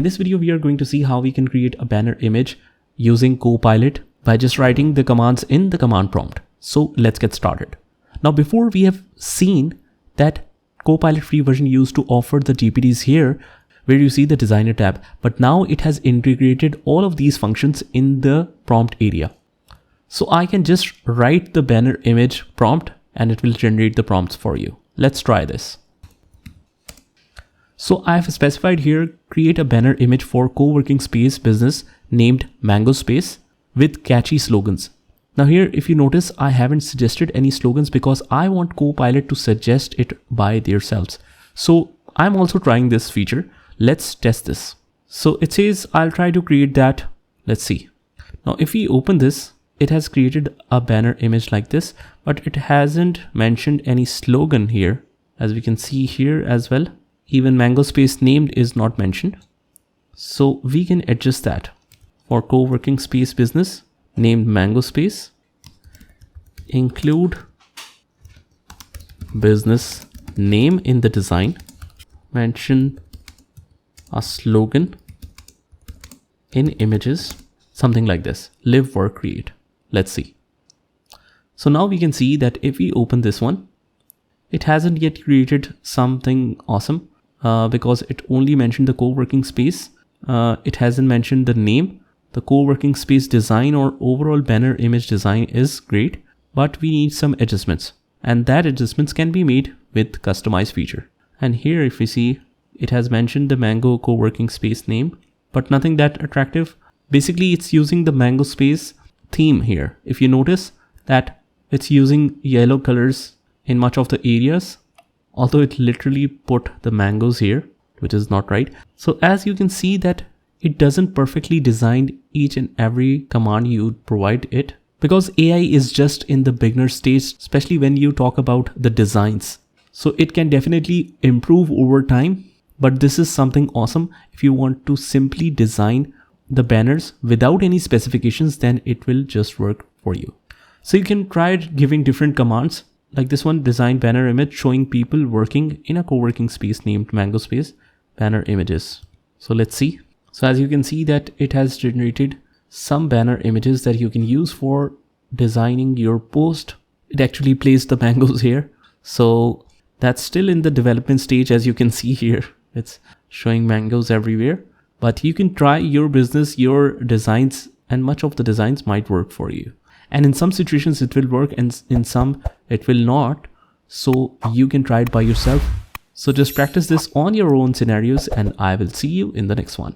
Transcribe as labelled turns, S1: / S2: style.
S1: In this video, we are going to see how we can create a banner image using Copilot by just writing the commands in the command prompt. So let's get started. Now, before we have seen that Copilot free version used to offer the GPTs here, where you see the designer tab, but now it has integrated all of these functions in the prompt area. So I can just write the banner image prompt and it will generate the prompts for you. Let's try this. So I have specified here, create a banner image for co-working space business named Mango Space with catchy slogans. Now here, if you notice, I haven't suggested any slogans because I want Copilot to suggest it by themselves. So I'm also trying this feature. Let's test this. So it says I'll try to create that. Let's see. Now if we open this, it has created a banner image like this, but it hasn't mentioned any slogan here. As we can see here as well, even Mango Space named is not mentioned. So we can adjust that. For co-working space business named Mango Space, include business name in the design, mention a slogan in images, something like this, live, work, create. Let's see. So now we can see that if we open this one, it hasn't yet created something awesome because it only mentioned the co-working space. It hasn't mentioned the name. The co-working space design or overall banner image design is great, but we need some adjustments, and that adjustments can be made with customize feature. And here, if we see, it has mentioned the Mango co-working space name, but nothing that attractive. Basically, it's using the Mango Space theme here. If you notice that it's using yellow colors in much of the areas, although it literally put the mangoes here, which is not right. So as you can see that it doesn't perfectly design each and every command you provide it, because AI is just in the beginner stage, especially when you talk about the designs. So it can definitely improve over time, but this is something awesome. If you want to simply design the banners without any specifications, then it will just work for you. So you can try giving different commands like this one, design banner image showing people working in a co-working space named Mango Space, banner images. So let's see. So as you can see that it has generated some banner images that you can use for designing your post. It actually placed the mangoes here. So that's still in the development stage. As you can see here, it's showing mangoes everywhere. But you can try your business, your designs, and much of the designs might work for you. And in some situations it will work and in some it will not. So you can try it by yourself. So just practice this on your own scenarios and I will see you in the next one.